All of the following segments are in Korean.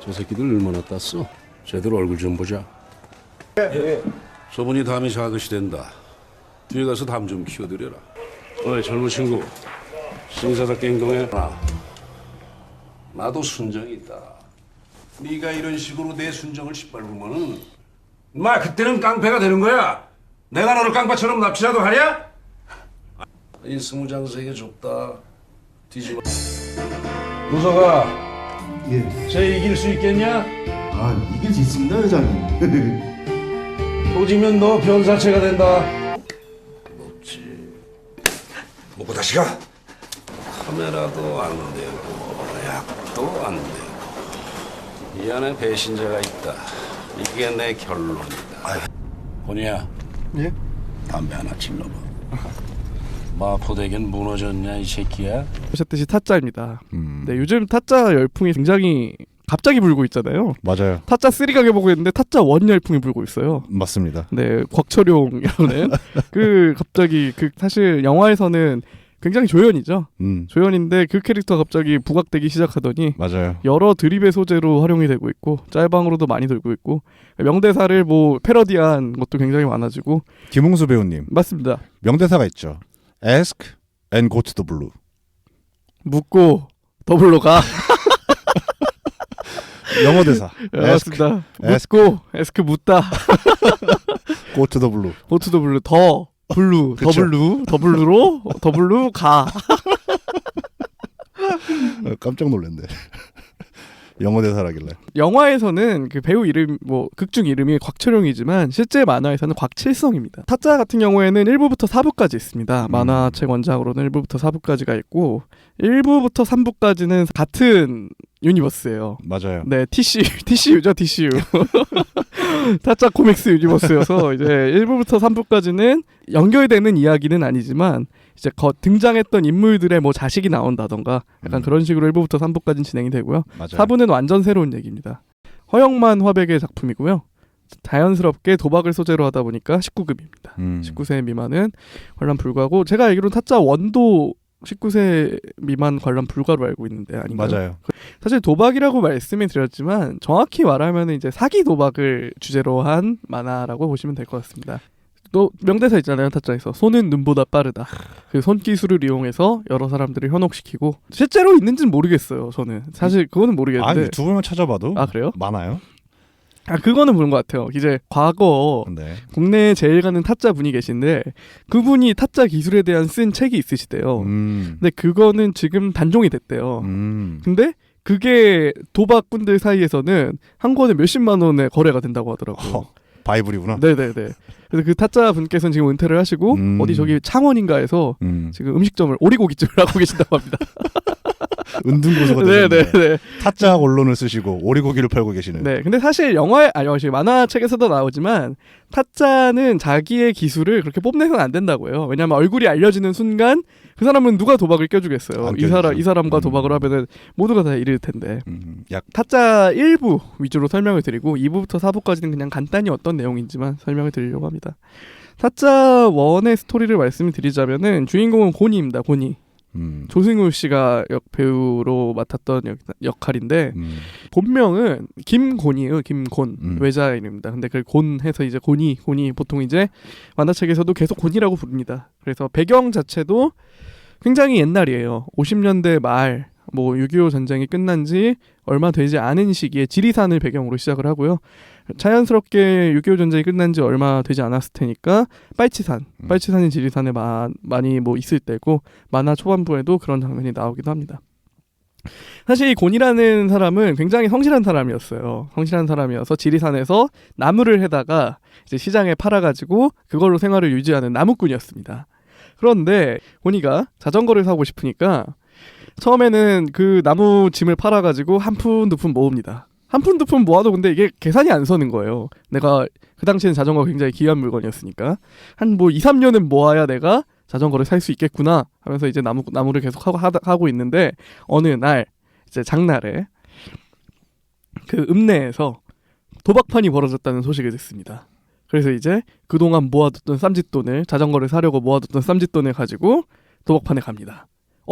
저 새끼들 얼마나 땄어? 제대로 얼굴 좀 보자. 예. 저분이 담이 작으시 된다. 뒤에 가서 담 좀 키워드려라. 어이 젊은 친구, 신사답게 행동해. 나도 순정이 있다. 네가 이런 식으로 내 순정을 짓밟으면은 마 그때는 깡패가 되는 거야. 내가 너를 깡패처럼 납치라도 하냐? 이 스무장세계 좁다. 뒤집어. 무서가. 예. 쟤 이길 수 있겠냐? 아, 이길 수 있습니다, 회장님. 도지면 너 변사체가 된다. 먹지. 먹고 다시 가. 카메라도 안 되고 약도 안 되고 이 안에 배신자가 있다. 이게 내 결론이다. 권이야. 예? 담배 하나 질러봐. 마포대교는 무너졌냐 이 새끼야? 보셨듯이 타짜입니다. 네, 요즘 타짜 열풍이 굉장히 갑자기 불고 있잖아요. 맞아요. 타짜 3 가게 보고 있는데 타짜 1 열풍이 불고 있어요. 맞습니다. 네, 곽철용이라는 갑자기 사실 영화에서는 굉장히 조연이죠. 조연인데 그 캐릭터가 갑자기 부각되기 시작하더니 맞아요. 여러 드립의 소재로 활용이 되고 있고 짤방으로도 많이 돌고 있고 명대사를 뭐 패러디한 것도 굉장히 많아지고. 김웅수 배우님. 맞습니다. 명대사가 있죠. Ask and go to the blue. 묻고 더블로 가. 영어 대사. 맞습니다. 묻고 에스크 묻다. go to the blue. go to the blue. 더 블루, 더블루로 가. 깜짝 놀랐네. 영어 대사라길래. 영화에서는 그 배우 이름, 극중 이름이 곽철용이지만 실제 만화에서는 곽칠성입니다. 타짜 같은 경우에는 1부부터 4부까지 있습니다. 만화책 원작으로는 1부부터 4부까지가 있고 1부부터 3부까지는 같은 유니버스예요. 맞아요. 네, TCU죠, TCU. 타짜 코믹스 유니버스여서 이제 1부부터 3부까지는 연결되는 이야기는 아니지만 이제 등장했던 인물들의 자식이 나온다던가 약간 그런 식으로 1부부터 3부까지는 진행이 되고요. 맞아요. 4부는 완전 새로운 얘기입니다. 허영만 화백의 작품이고요. 자연스럽게 도박을 소재로 하다 보니까 19금입니다. 19세 미만은 관람 불가고, 제가 알기로는 타짜 원도 19세 미만 관람 불가로 알고 있는데 아닌가요? 맞아요. 사실 도박이라고 말씀을 드렸지만 정확히 말하면 이제 사기 도박을 주제로 한 만화라고 보시면 될 것 같습니다. 또 명대사 있잖아요, 타짜에서. 손은 눈보다 빠르다. 그 손기술을 이용해서 여러 사람들을 현혹시키고, 실제로 있는지는 모르겠어요. 저는 사실 그거는 모르겠는데. 유튜브만 찾아봐도 그래요? 많아요. 그거는 보는 것 같아요. 이제 과거 네. 국내에 제일 가는 타짜 분이 계신데 그분이 타짜 기술에 대한 쓴 책이 있으시대요. 근데 그거는 지금 단종이 됐대요. 근데 그게 도박꾼들 사이에서는 한 권에 몇십만 원에 거래가 된다고 하더라고요. 바이블이구나. 네네네. 그래서 그 타짜 분께서는 지금 은퇴를 하시고 어디 저기 창원인가에서 지금 음식점을, 오리고기집을 하고 계신다고 합니다. 은둔고수가 되셨네요. 네네네. 타짜 언론을 쓰시고 오리고기를 팔고 계시는. 네, 근데 사실 만화책에서도 나오지만 타짜는 자기의 기술을 그렇게 뽐내서는 안 된다고 해요. 왜냐하면 얼굴이 알려지는 순간 그 사람은 누가 도박을 껴주겠어요. 이 사람과 도박을 하면은 모두가 다 잃을 텐데. 타짜 1부 위주로 설명을 드리고 2부부터 4부까지는 그냥 간단히 어떤 내용인지만 설명을 드리려고 합니다. 타짜 1의 스토리를 말씀을 드리자면은 주인공은 고니입니다. 고니. 조승우 씨가 배우로 맡았던 역할인데 본명은 김곤이에요. 김곤. 외자 이름입니다. 근데 그걸 곤해서 이제 고니 보통 이제 만화책에서도 계속 고니라고 부릅니다. 그래서 배경 자체도 굉장히 옛날이에요. 50년대 말, 6.25 전쟁이 끝난 지 얼마 되지 않은 시기에 지리산을 배경으로 시작을 하고요. 자연스럽게 6.25 전쟁이 끝난 지 얼마 되지 않았을 테니까 빨치산이 지리산에 많이 있을 때고, 만화 초반부에도 그런 장면이 나오기도 합니다. 사실 이 곤이라는 사람은 굉장히 성실한 사람이었어요. 성실한 사람이어서 지리산에서 나무를 해다가 이제 시장에 팔아가지고 그걸로 생활을 유지하는 나무꾼이었습니다. 그런데 곤이가 자전거를 사고 싶으니까 처음에는 그 나무 짐을 팔아가지고 한 푼 두 푼 모읍니다. 한 푼 두 푼 모아도 근데 이게 계산이 안 서는 거예요. 내가 그 당시에는 자전거가 굉장히 귀한 물건이었으니까 한 2, 3년은 모아야 내가 자전거를 살 수 있겠구나 하면서 이제 나무를 계속 하고 있는데, 어느 날 이제 장날에 그 읍내에서 도박판이 벌어졌다는 소식을 듣습니다. 그래서 이제 그동안 모아뒀던 쌈짓돈을, 자전거를 사려고 모아뒀던 쌈짓돈을 가지고 도박판에 갑니다.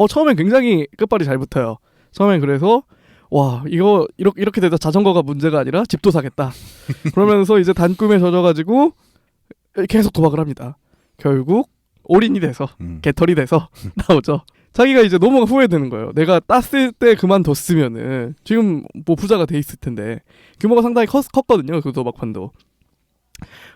처음엔 굉장히 끝발이 잘 붙어요. 처음엔 그래서 와 이거 이렇게 되다 자전거가 문제가 아니라 집도 사겠다. 그러면서 이제 단꿈에 젖어가지고 계속 도박을 합니다. 결국 올인이 돼서 개털이 돼서 나오죠. 자기가 이제 너무 후회되는 거예요. 내가 땄을 때 그만뒀으면은 지금 뭐 부자가 돼 있을 텐데 규모가 상당히 컸거든요. 그 도박판도.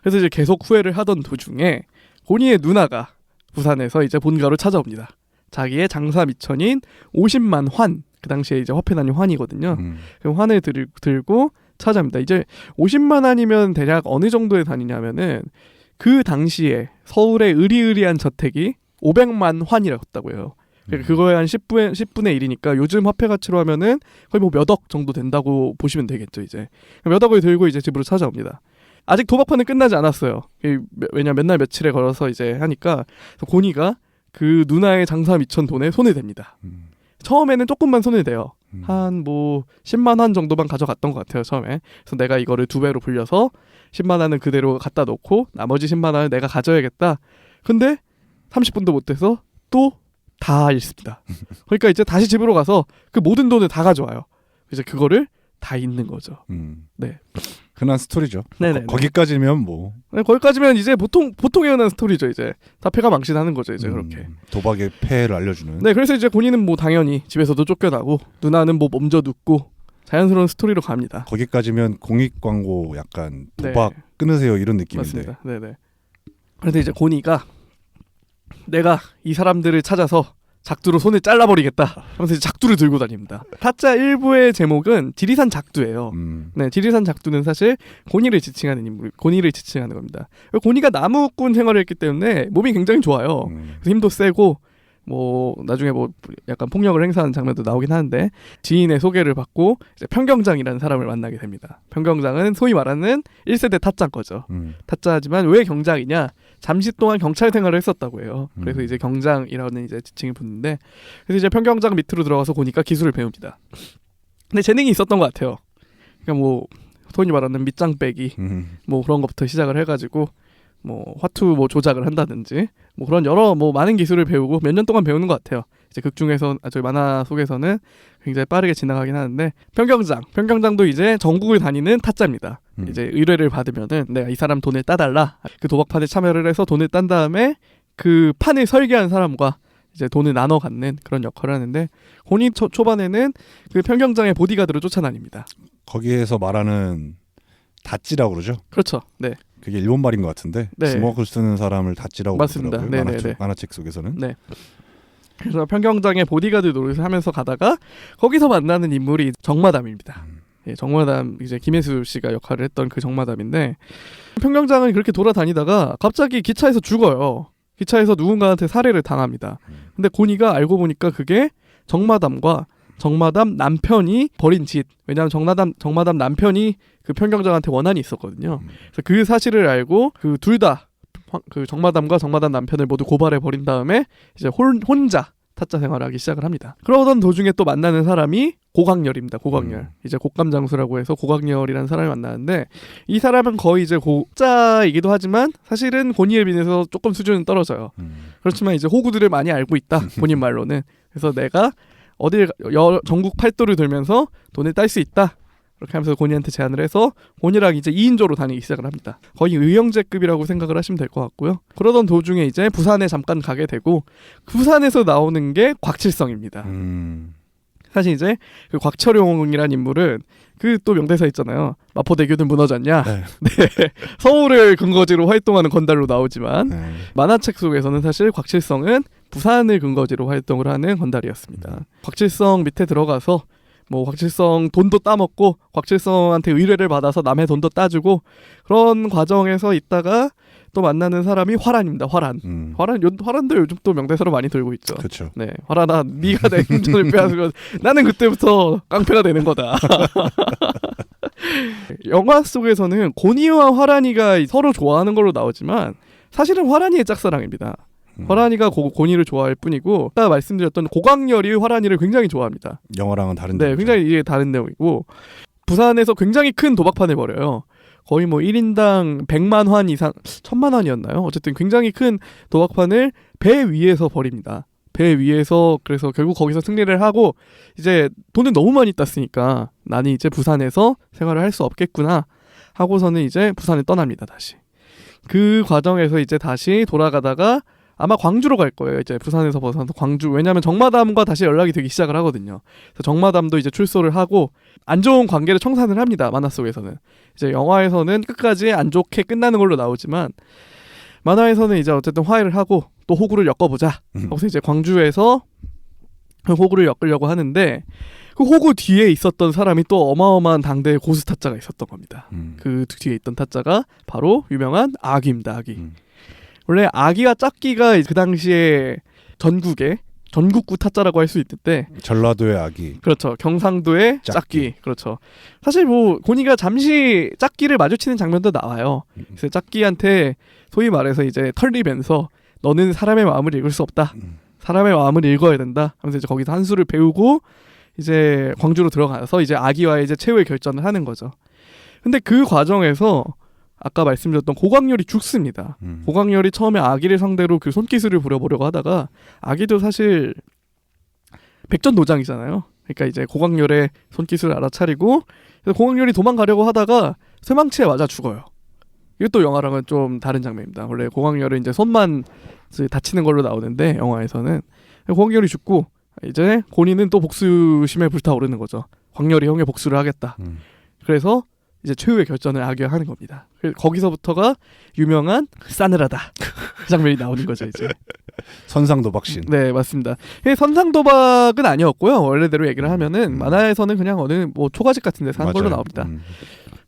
그래서 이제 계속 후회를 하던 도중에 고니의 누나가 부산에서 이제 본가로 찾아옵니다. 자기의 장사 미천인 50만 환, 그 당시에 이제 화폐 단위 환이거든요. 그 환을 들고 찾아옵니다. 이제 50만 환이면 대략 어느 정도의 단위냐면은 그 당시에 서울의 으리으리한 저택이 500만 환이라고 해요. 그거의 한 10분의 1이니까 요즘 화폐 가치로 하면은 거의 뭐 몇 억 정도 된다고 보시면 되겠죠. 이제 몇 억을 들고 이제 집으로 찾아옵니다. 아직 도박판은 끝나지 않았어요. 왜냐 맨날 며칠에 걸어서 이제 하니까 고니가 그 누나의 장사 미천 돈에 손을 댑니다. 처음에는 조금만 손을 대요. 한 뭐 10만 원 정도만 가져갔던 것 같아요. 처음에. 그래서 내가 이거를 2배로 불려서 10만 원은 그대로 갖다 놓고 나머지 10만 원을 내가 가져야겠다. 근데 30분도 못 돼서 또 다 잃습니다. 그러니까 이제 다시 집으로 가서 그 모든 돈을 다 가져와요. 이제 그거를 다 잃는 거죠. 네. 흔한 스토리죠. 네네. 거기까지면 뭐. 네, 거기까지면 이제 보통에 흔한 스토리죠. 이제 다 패가 망신하는 거죠. 이제 그렇게. 도박의 폐해를 알려주는. 네, 그래서 이제 고니는 뭐 당연히 집에서도 쫓겨나고 누나는 뭐 몸져 눕고 자연스러운 스토리로 갑니다. 거기까지면 공익 광고 약간 도박 끊으세요 이런 느낌인데. 맞습니다. 네네. 그런데 이제 고니가 내가 이 사람들을 찾아서 작두로 손을 잘라버리겠다 하면서 이제 작두를 들고 다닙니다. 타짜 1부의 제목은 지리산 작두예요. 네, 지리산 작두는 사실 고니를 지칭하는 인물, 고니를 지칭하는 겁니다. 고니가 나무꾼 생활을 했기 때문에 몸이 굉장히 좋아요. 그래서 힘도 세고 뭐 나중에 뭐 약간 폭력을 행사하는 장면도 나오긴 하는데 지인의 소개를 받고 이제 평경장이라는 사람을 만나게 됩니다. 평경장은 소위 말하는 1세대 타짜인 거죠. 타짜지만 왜 경장이냐? 잠시 동안 경찰 생활을 했었다고 해요. 그래서 이제 경장이라는 이제 지칭이 붙는데 그래서 이제 평경장 밑으로 들어가서 보니까 기술을 배웁니다. 근데 재능이 있었던 것 같아요. 그러니까 뭐 소위 말하는 밑장 빼기 뭐 그런 것부터 시작을 해가지고 뭐 화투 뭐 조작을 한다든지 뭐 그런 여러 뭐 많은 기술을 배우고 몇 년 동안 배우는 것 같아요. 이제 극 중에서 저희 만화 속에서는 굉장히 빠르게 지나가긴 하는데 평경장도 이제 전국을 다니는 타짜입니다. 이제 의뢰를 받으면은 내가 이 사람 돈을 따달라. 그 도박판에 참여를 해서 돈을 딴 다음에 그 판을 설계한 사람과 이제 돈을 나눠 갖는 그런 역할을 하는데 고니 초반에는 그 평경장의 보디가드로 쫓아다닙니다. 거기에서 말하는 다찌라고 그러죠? 그렇죠. 네. 그게 일본 말인 것 같은데 네. 주먹을 쓰는 사람을 다찌라고 맞습니다. 부르더라고요. 만화책 속에서는. 네. 그래서 평경장의 보디가드 노릇을 하면서 가다가 거기서 만나는 인물이 정마담입니다. 예, 정마담 이제 김혜수 씨가 역할을 했던 그 정마담인데 평경장은 그렇게 돌아다니다가 갑자기 기차에서 죽어요. 기차에서 누군가한테 살해를 당합니다. 근데 고니가 알고 보니까 그게 정마담과 정마담 남편이 벌인 짓. 왜냐하면 정마담 남편이 그 평경장한테 원한이 있었거든요. 그래서 그 사실을 알고 그 둘 다 그 정마담과 정마담 남편을 모두 고발해 버린 다음에 이제 혼자 타짜 생활을 하기 시작을 합니다. 그러던 도중에 또 만나는 사람이 고광렬입니다. 고광렬. 이제 곡감장수라고 해서 고광렬이라는 사람을 만나는데 이 사람은 거의 이제 고짜이기도 하지만 사실은 고니에 비해서 조금 수준은 떨어져요. 그렇지만 이제 호구들을 많이 알고 있다. 본인 말로는. 그래서 내가 전국 팔도를 돌면서 돈을 딸 수 있다. 그렇게 하면서 고니한테 제안을 해서 고니랑 이제 2인조로 다니기 시작을 합니다. 거의 의형제급이라고 생각을 하시면 될 것 같고요. 그러던 도중에 이제 부산에 잠깐 가게 되고 부산에서 나오는 게 곽칠성입니다. 사실 이제 그 곽철용이라는 인물은 그 또 명대사 있잖아요. 마포대교는 무너졌냐? 네. 네. 서울을 근거지로 활동하는 건달로 나오지만 네. 만화책 속에서는 사실 곽칠성은 부산을 근거지로 활동을 하는 건달이었습니다. 곽칠성 밑에 들어가서 뭐 곽칠성 돈도 따먹고 곽칠성한테 의뢰를 받아서 남의 돈도 따주고 그런 과정에서 있다가 또 만나는 사람이 화란입니다. 화란도 요즘 또 명대사로 많이 들고 있죠. 그렇죠. 네, 화란아, 네가 내 힘전을 빼앗으면 나는 그때부터 깡패가 되는 거다. 영화 속에서는 고니와 화란이가 서로 좋아하는 걸로 나오지만 사실은 화란이의 짝사랑입니다. 화란이가 고니를 좋아할 뿐이고 아까 말씀드렸던 고광렬이 화란이를 굉장히 좋아합니다. 영화랑은 다른 네, 굉장히 이게 다른 내용이고 부산에서 굉장히 큰 도박판을 벌여요. 거의 뭐 1인당 100만 환 이상 1000만 원이었나요? 어쨌든 굉장히 큰 도박판을 배 위에서 벌입니다. 배 위에서 그래서 결국 거기서 승리를 하고 이제 돈을 너무 많이 땄으니까 나는 이제 부산에서 생활을 할 수 없겠구나 하고서는 이제 부산을 떠납니다. 다시. 그 과정에서 이제 다시 돌아가다가 아마 광주로 갈 거예요. 이제 부산에서 벗어나서 광주. 왜냐하면 정마담과 다시 연락이 되기 시작을 하거든요. 그래서 정마담도 이제 출소를 하고 안 좋은 관계를 청산을 합니다. 만화 속에서는. 이제 영화에서는 끝까지 안 좋게 끝나는 걸로 나오지만 만화에서는 이제 어쨌든 화해를 하고 또 호구를 엮어보자. 그래서 이제 광주에서 호구를 엮으려고 하는데 그 호구 뒤에 있었던 사람이 또 어마어마한 당대의 고수 타짜가 있었던 겁니다. 그 뒤에 있던 타짜가 바로 유명한 아기입니다. 아기. 원래 아기와 짝기가 그 당시에 전국구 타짜라고 할 수 있는데 전라도의 아기. 그렇죠. 경상도의 짝기. 그렇죠. 사실 뭐 고니가 잠시 짝기를 마주치는 장면도 나와요. 그래서 짝기한테 소위 말해서 이제 털리면서 너는 사람의 마음을 읽을 수 없다. 사람의 마음을 읽어야 된다. 하면서 이제 거기서 한 수를 배우고 이제 광주로 들어가서 이제 아기와의 이제 최후의 결전을 하는 거죠. 근데 그 과정에서 아까 말씀드렸던 고광렬이 죽습니다. 고광렬이 처음에 아기를 상대로 그 손기술을 부려보려고 하다가 아기도 사실 백전노장이잖아요. 그러니까 이제 고광렬의 손기술을 알아차리고 고광렬이 도망가려고 하다가 쇠망치에 맞아 죽어요. 이것도 영화랑은 좀 다른 장면입니다. 원래 고광렬은 이제 손만 이제 다치는 걸로 나오는데 영화에서는 고광렬이 죽고 이제 고니는 또 복수심에 불타오르는 거죠. 광렬이 형의 복수를 하겠다. 그래서 이제 최후의 결전을 아기와 하는 겁니다. 거기서부터가 유명한 싸늘하다 그 장면이 나오는 거죠. 이제 선상도박신. 네, 맞습니다. 선상도박은 아니었고요. 원래대로 얘기를 하면은 만화에서는 그냥 어느 뭐 초가집 같은 데서 하는 걸로 나옵니다.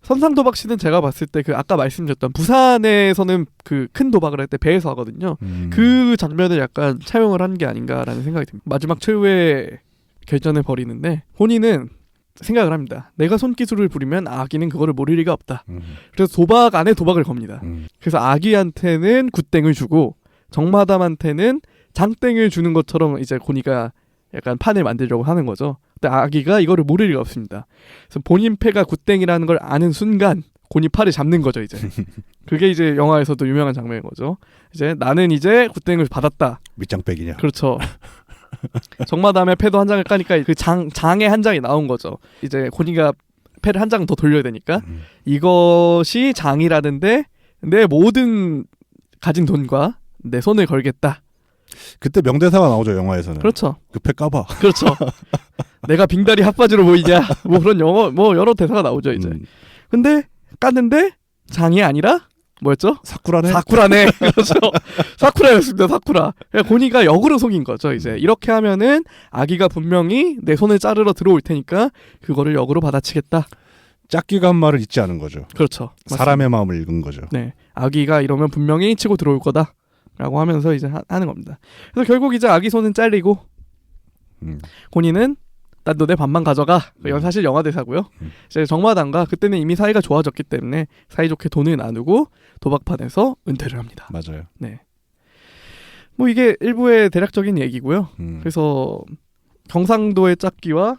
선상도박신은 제가 봤을 때 그 아까 말씀드렸던 부산에서는 그 큰 도박을 할 때 배에서 하거든요. 그 장면을 약간 차용을 한 게 아닌가라는 생각이 듭니다. 마지막 최후의 결전을 벌이는데 혼이는 생각을 합니다. 내가 손기술을 부리면 아기는 그거를 모를 리가 없다. 그래서 도박 안에 도박을 겁니다. 그래서 아기한테는 굿땡을 주고 정마담한테는 장땡을 주는 것처럼 이제 고니가 약간 판을 만들려고 하는 거죠. 근데 아기가 이거를 모를 리가 없습니다. 그래서 본인 패가 굿땡이라는 걸 아는 순간 고니 팔을 잡는 거죠. 이제 그게 이제 영화에서도 유명한 장면인 거죠. 이제 나는 이제 굿땡을 받았다. 밑장빼기냐. 그렇죠. 정마담의 패도 한 장을 까니까 그 장에 한 장이 나온 거죠. 이제 고니가 패를 한 장 더 돌려야 되니까 이것이 장이라는데 내 모든 가진 돈과 내 손을 걸겠다. 그때 명대사가 나오죠 영화에서는. 그렇죠. 그 패 까봐. 그렇죠. 내가 빙다리 핫바지로 보이냐. 뭐 그런 뭐 여러 대사가 나오죠 이제. 근데 깠는데 장이 아니라 뭐였죠? 사쿠라네. 그렇죠. 사쿠라였습니다. 사쿠라. 고니가 역으로 속인 거죠. 이제 이렇게 하면은 아기가 분명히 내 손을 자르러 들어올 테니까 그거를 역으로 받아치겠다. 짝기가 한 말을 잊지 않은 거죠. 그렇죠. 맞습니다. 사람의 마음을 읽은 거죠. 네. 아기가 이러면 분명히 치고 들어올 거다라고 하면서 이제 하는 겁니다. 그래서 결국 이제 아기 손은 잘리고 고니는 난 너네 반만 가져가. 이건 사실 영화 대사고요. 이제 정마담과 그때는 이미 사이가 좋아졌기 때문에 사이좋게 돈을 나누고 도박판에서 은퇴를 합니다. 맞아요. 네. 뭐 이게 일부의 대략적인 얘기고요. 그래서 경상도의 짝기와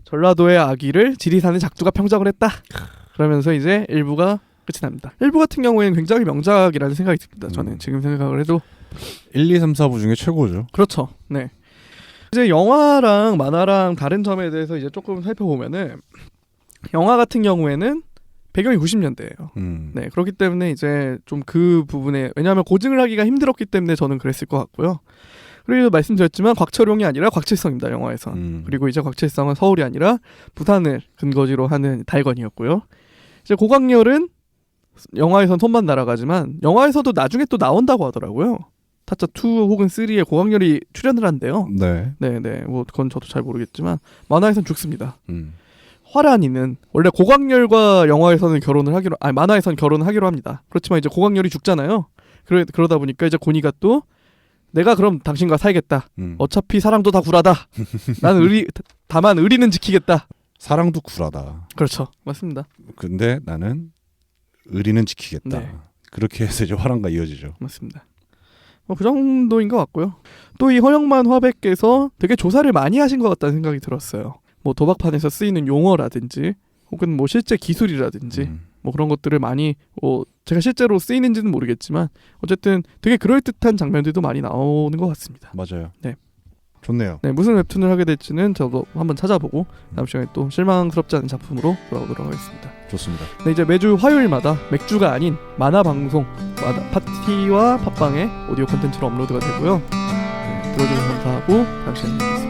전라도의 아기를 지리산의 작두가 평정을 했다. 그러면서 이제 일부가 끝이 납니다. 일부 같은 경우에는 굉장히 명작이라는 생각이 듭니다. 저는 지금 생각을 해도 1, 2, 3, 4부 중에 최고죠. 그렇죠. 네. 이제 영화랑 만화랑 다른 점에 대해서 이제 조금 살펴보면은 영화 같은 경우에는 배경이 90년대예요. 네, 그렇기 때문에 이제 좀 그 부분에 왜냐하면 고증을 하기가 힘들었기 때문에 저는 그랬을 것 같고요. 그리고 말씀드렸지만 곽철용이 아니라 곽칠성입니다. 영화에선. 그리고 이제 곽칠성은 서울이 아니라 부산을 근거지로 하는 달건이었고요. 이제 고광렬은 영화에선 손만 날아가지만 영화에서도 나중에 또 나온다고 하더라고요. 타짜 2 혹은 3에 고광렬이 출연을 한대요. 네. 네네. 뭐 그건 저도 잘 모르겠지만 만화에선 죽습니다. 화란이는 원래 고광렬과 영화에서는 만화에선 결혼을 하기로 합니다. 그렇지만 이제 고광렬이 죽잖아요. 그러다 보니까 이제 고니가 또 내가 그럼 당신과 살겠다. 어차피 사랑도 다 구라다. 나는 다만 의리는 지키겠다. 사랑도 구라다. 그렇죠. 맞습니다. 근데 나는 의리는 지키겠다. 네. 그렇게 해서 이제 화랑과 이어지죠. 맞습니다. 뭐 그 정도인 것 같고요. 또 이 허영만 화백께서 되게 조사를 많이 하신 것 같다는 생각이 들었어요. 뭐 도박판에서 쓰이는 용어라든지 혹은 뭐 실제 기술이라든지 뭐 그런 것들을 많이 제가 실제로 쓰이는지는 모르겠지만 어쨌든 되게 그럴듯한 장면들도 많이 나오는 것 같습니다. 맞아요. 네. 좋네요. 네, 무슨 웹툰을 하게 될지는 저도 한번 찾아보고 다음 시간에 또 실망스럽지 않은 작품으로 돌아오도록 하겠습니다. 좋습니다. 네, 이제 매주 화요일마다 맥주가 아닌 만화 방송 파티와 팟빵에 오디오 콘텐츠로 업로드가 되고요. 네, 들어주셔서 감사하고 다음 시간에 뵙겠습니다.